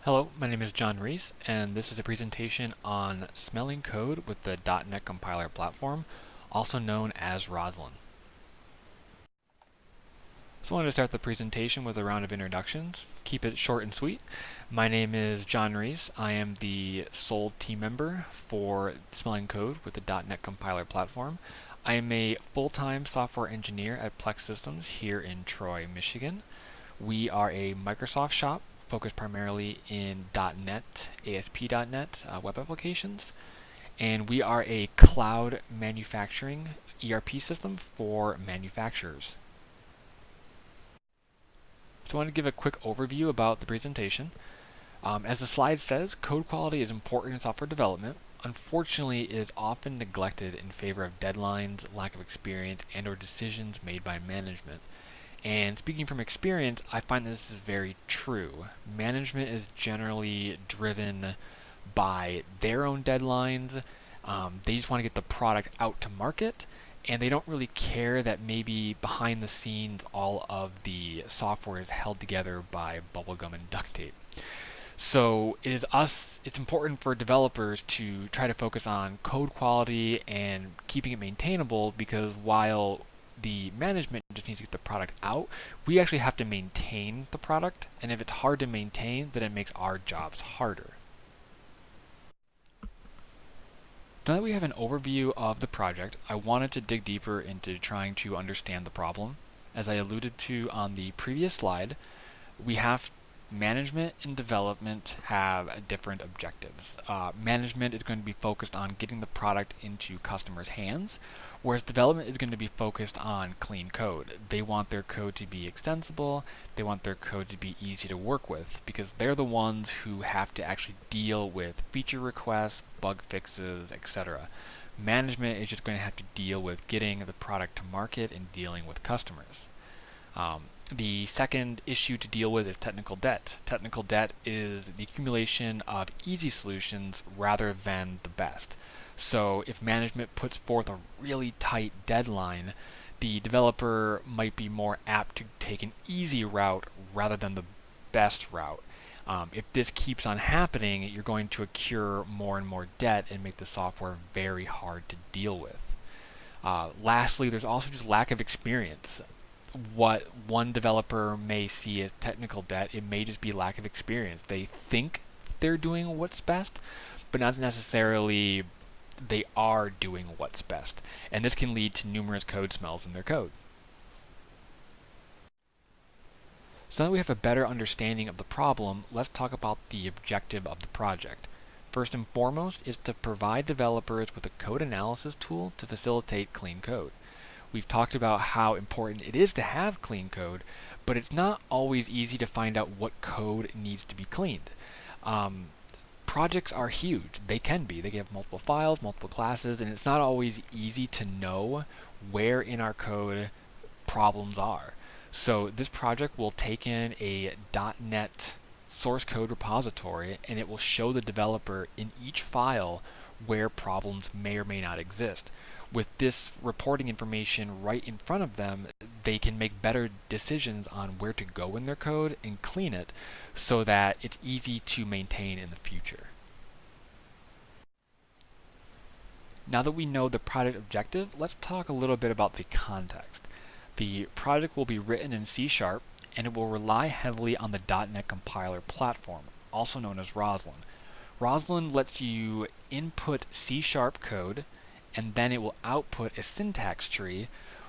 Hello, my name is JREESE, and this is a presentation on smelling code with the .NET Compiler platform, also known as Roslyn. So I wanted to start the presentation with a round of introductions. Keep it short and sweet. My name is JREESE. I am the sole team member for smelling code with the .NET Compiler platform. I am a full-time software engineer at Plex Systems here in Troy, Michigan. We are a Microsoft shop focused primarily in .NET, ASP.NET web applications, and we are a cloud manufacturing ERP system for manufacturers. So I want to give a quick overview about the presentation. As the slide says, code quality is important in software development. Unfortunately, it is often neglected in favor of deadlines, lack of experience, and/or decisions made by management. And speaking from experience, I find this is very true. Management is generally driven by their own deadlines. They just want to get the product out to market, and they don't really care that maybe behind the scenes all of the software is held together by bubblegum and duct tape. So it's important for developers to try to focus on code quality and keeping it maintainable, because while the management just needs to get the product out, we actually have to maintain the product, and if it's hard to maintain, then it makes our jobs harder. Now that we have an overview of the project, I wanted to dig deeper into trying to understand the problem. As I alluded to on the previous slide, we have management and development have different objectives. Management is going to be focused on getting the product into customers' hands, whereas development is going to be focused on clean code. They want their code to be extensible, they want their code to be easy to work with, because they're the ones who have to actually deal with feature requests, bug fixes, etc. Management is just going to have to deal with getting the product to market and dealing with customers. The second issue to deal with is technical debt. Technical debt is the accumulation of easy solutions rather than the best. So if management puts forth a really tight deadline, the developer might be more apt to take an easy route rather than the best route. If this keeps on happening, you're going to accrue more and more debt and make the software very hard to deal with. Lastly, there's also just lack of experience. What one developer may see as technical debt, it may just be lack of experience. They think they're doing what's best, but not necessarily they are doing what's best. And this can lead to numerous code smells in their code. So now that we have a better understanding of the problem, let's talk about the objective of the project. First and foremost is to provide developers with a code analysis tool to facilitate clean code. We've talked about how important it is to have clean code, but it's not always easy to find out what code needs to be cleaned. Projects are huge. They can be. They can have multiple files, multiple classes, and it's not always easy to know where in our code problems are. So this project will take in a .NET source code repository, and it will show the developer in each file where problems may or may not exist. With this reporting information right in front of them, they can make better decisions on where to go in their code and clean it so that it's easy to maintain in the future. Now that we know the project objective, let's talk a little bit about the context. The project will be written in C# and it will rely heavily on the .NET Compiler platform, also known as Roslyn. Roslyn lets you input C# code, and then it will output a syntax tree,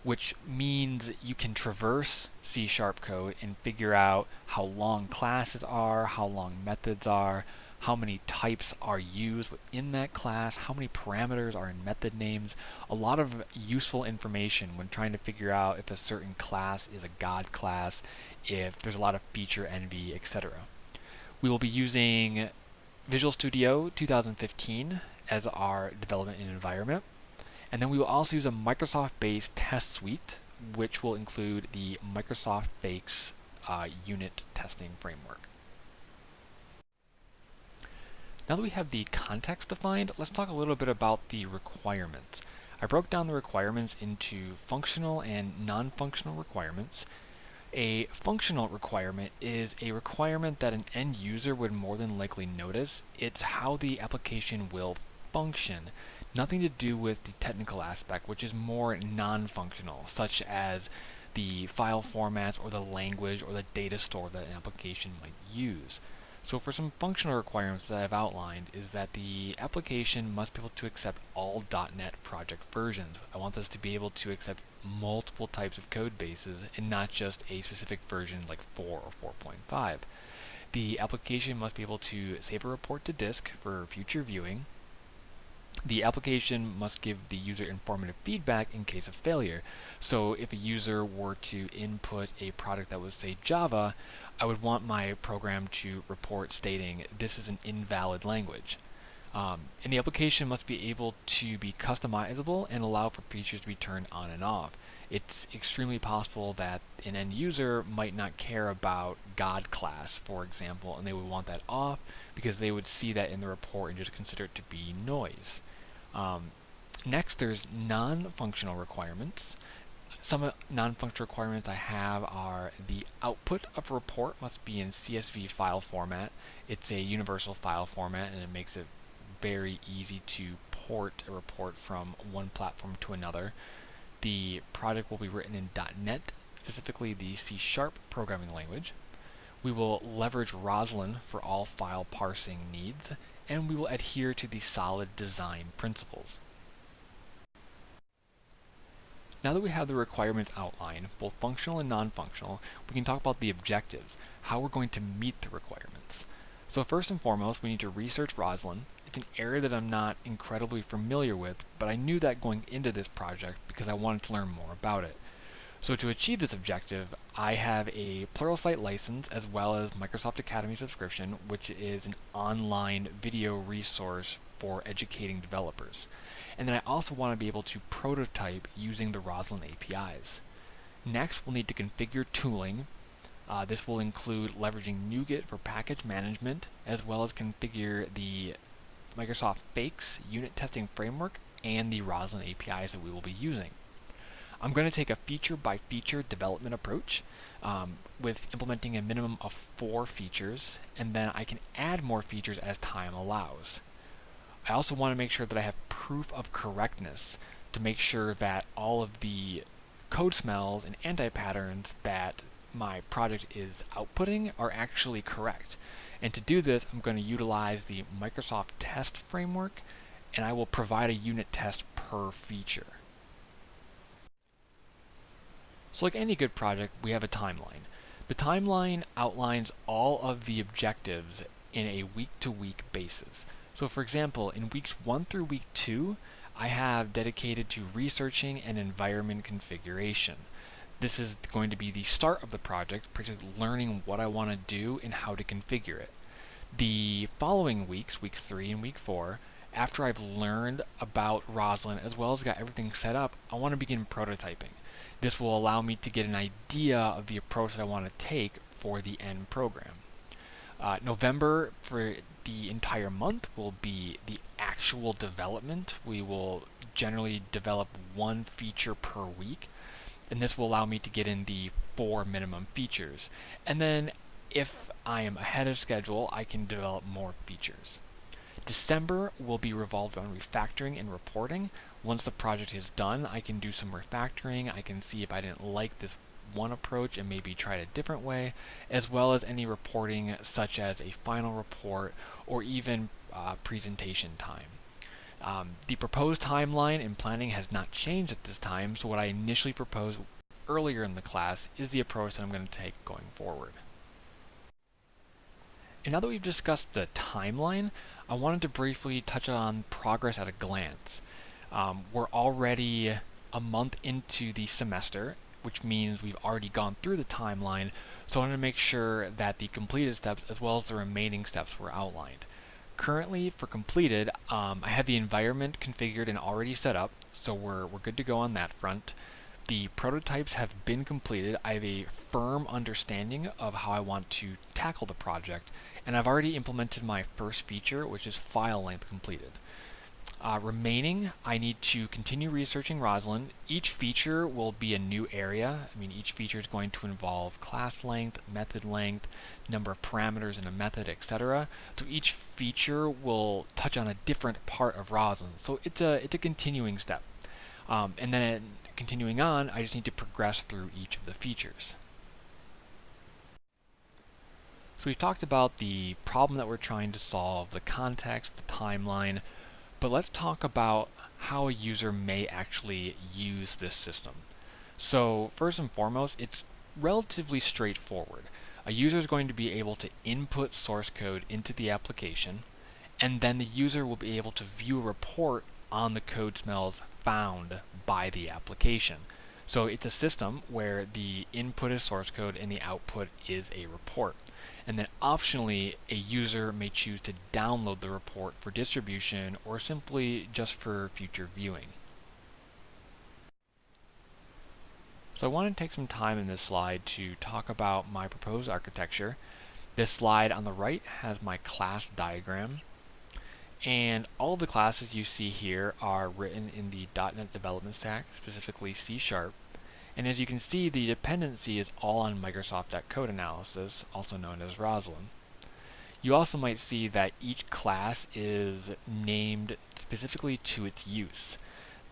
which means you can traverse C# code and figure out how long classes are, how long methods are, how many types are used within that class, how many parameters are in method names. A lot of useful information when trying to figure out if a certain class is a god class, if there's a lot of feature envy, etc. We will be using Visual Studio 2015 as our development environment. And then we will also use a Microsoft-based test suite, which will include the Microsoft Bakes unit testing framework. Now that we have the context defined, let's talk a little bit about the requirements. I broke down the requirements into functional and non-functional requirements. A functional requirement is a requirement that an end user would more than likely notice. It's how the application will function. Nothing to do with the technical aspect, which is more non-functional, such as the file formats or the language or the data store that an application might use. So for some functional requirements that I've outlined is that the application must be able to accept all .NET project versions. I want this to be able to accept multiple types of code bases and not just a specific version like 4 or 4.5. The application must be able to save a report to disk for future viewing. The application must give the user informative feedback in case of failure. So if a user were to input a product that was, say, Java, I would want my program to report stating this is an invalid language. And the application must be able to be customizable and allow for features to be turned on and off. It's extremely possible that an end user might not care about God class, for example, and they would want that off because they would see that in the report and just consider it to be noise. Next, there's non-functional requirements. Some non-functional requirements I have are the output of a report must be in CSV file format. It's a universal file format and it makes it very easy to port a report from one platform to another. The project will be written in .NET, specifically the C# programming language. We will leverage Roslyn for all file parsing needs, and we will adhere to the solid design principles. Now that we have the requirements outlined, both functional and non-functional, we can talk about the objectives, how we're going to meet the requirements. So first and foremost, we need to research Roslyn. It's an area that I'm not incredibly familiar with, but I knew that going into this project because I wanted to learn more about it. So to achieve this objective, I have a Pluralsight license as well as Microsoft Academy subscription, which is an online video resource for educating developers. And then I also want to be able to prototype using the Roslyn APIs. Next, we'll need to configure tooling. This will include leveraging NuGet for package management, as well as configure the Microsoft Fakes unit testing framework and the Roslyn APIs that we will be using. I'm going to take a feature-by-feature development approach with implementing a minimum of 4 features, and then I can add more features as time allows. I also want to make sure that I have proof of correctness to make sure that all of the code smells and anti-patterns that my project is outputting are actually correct. And to do this, I'm going to utilize the Microsoft Test Framework, and I will provide a unit test per feature. So like any good project, we have a timeline. The timeline outlines all of the objectives in a week-to-week basis. So for example, in weeks 1 through week 2, I have dedicated to researching and environment configuration. This is going to be the start of the project, particularly learning what I want to do and how to configure it. The following weeks, week 3 and week 4, after I've learned about Roslyn as well as got everything set up, I want to begin prototyping. This will allow me to get an idea of the approach that I want to take for the end program. November for the entire month will be the actual development. We will generally develop 1 feature per week, and this will allow me to get in the 4 minimum features. And then if I am ahead of schedule, I can develop more features. December will be revolved on refactoring and reporting. Once the project is done, I can do some refactoring. I can see if I didn't like this one approach and maybe try it a different way, as well as any reporting such as a final report or even presentation time. The proposed timeline and planning has not changed at this time, so what I initially proposed earlier in the class is the approach that I'm going to take going forward. And now that we've discussed the timeline, I wanted to briefly touch on progress at a glance. We're already a month into the semester, which means we've already gone through the timeline, so I wanted to make sure that the completed steps as well as the remaining steps were outlined. Currently, for completed, I have the environment configured and already set up, so we're good to go on that front. The prototypes have been completed. I have a firm understanding of how I want to tackle the project, and I've already implemented my first feature, which is file length completed. Remaining, I need to continue researching Roslyn. Each feature will be a new area. Each feature is going to involve class length, method length, number of parameters in a method, etc. So each feature will touch on a different part of Roslyn. So it's a continuing step. And then continuing on, I just need to progress through each of the features. So we've talked about the problem that we're trying to solve, the context, the timeline, but let's talk about how a user may actually use this system. So first and foremost, it's relatively straightforward. A user is going to be able to input source code into the application, and then the user will be able to view a report on the code smells found by the application. So it's a system where the input is source code and the output is a report. And then optionally, a user may choose to download the report for distribution or simply just for future viewing. So I want to take some time in this slide to talk about my proposed architecture. This slide on the right has my class diagram. And all of the classes you see here are written in the .NET development stack, specifically C#. And as you can see, the dependency is all on Microsoft.Code Analysis, also known as Roslyn. You also might see that each class is named specifically to its use.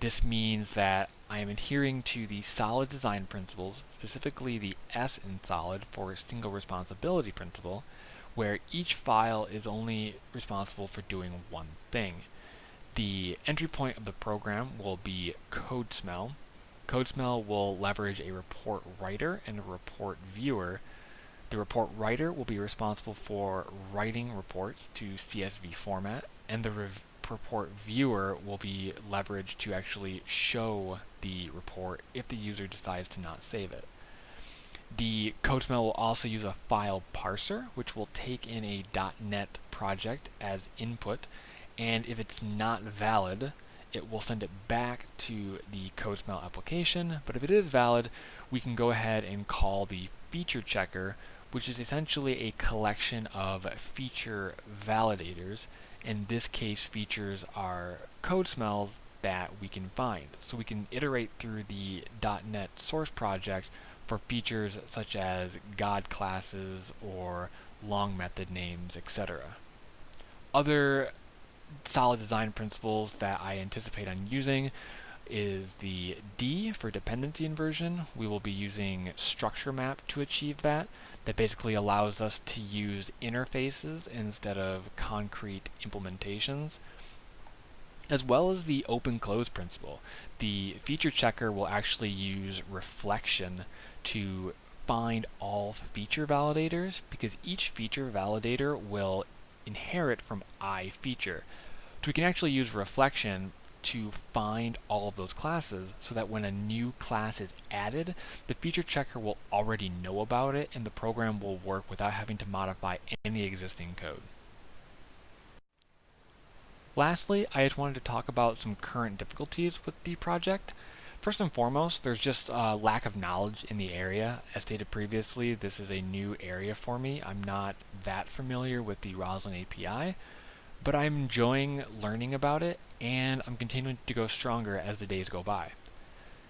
This means that I am adhering to the solid design principles, specifically the S in solid for single responsibility principle, where each file is only responsible for doing one thing. The entry point of the program will be CodeSmell. CodeSmell will leverage a report writer and a report viewer. The report writer will be responsible for writing reports to CSV format, and the report viewer will be leveraged to actually show the report if the user decides to not save it. The CodeSmell will also use a file parser, which will take in a .NET project as input, and if it's not valid, it will send it back to the CodeSmell application. But if it is valid, we can go ahead and call the feature checker, which is essentially a collection of feature validators. In this case, features are code smells that we can find. So we can iterate through the .NET source project for features such as God classes or long method names, etc. Other solid design principles that I anticipate on using is the D for dependency inversion. We will be using structure map to achieve that. That basically allows us to use interfaces instead of concrete implementations, as well as the open-close principle. The feature checker will actually use reflection to find all feature validators, because each feature validator will inherit from I feature. So we can actually use reflection to find all of those classes so that when a new class is added, the feature checker will already know about it and the program will work without having to modify any existing code. Lastly, I just wanted to talk about some current difficulties with the project. First and foremost, there's just a lack of knowledge in the area. As stated previously, this is a new area for me. I'm not that familiar with the Roslyn API, but I'm enjoying learning about it, and I'm continuing to go stronger as the days go by.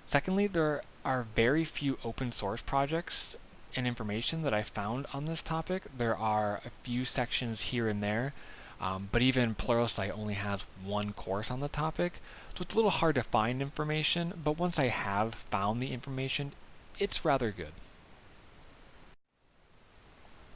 Secondly, there are very few open source projects and information that I found on this topic. There are a few sections here and there, but even Pluralsight only has one course on the topic, so it's a little hard to find information, but once I have found the information, it's rather good.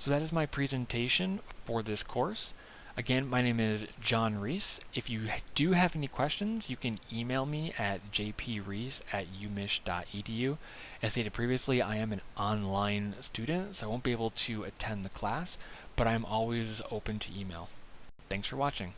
So that is my presentation for this course. Again, my name is John Reese. If you do have any questions, you can email me at jpreese@umich.edu. As stated previously, I am an online student, so I won't be able to attend the class, but I'm always open to email. Thanks for watching.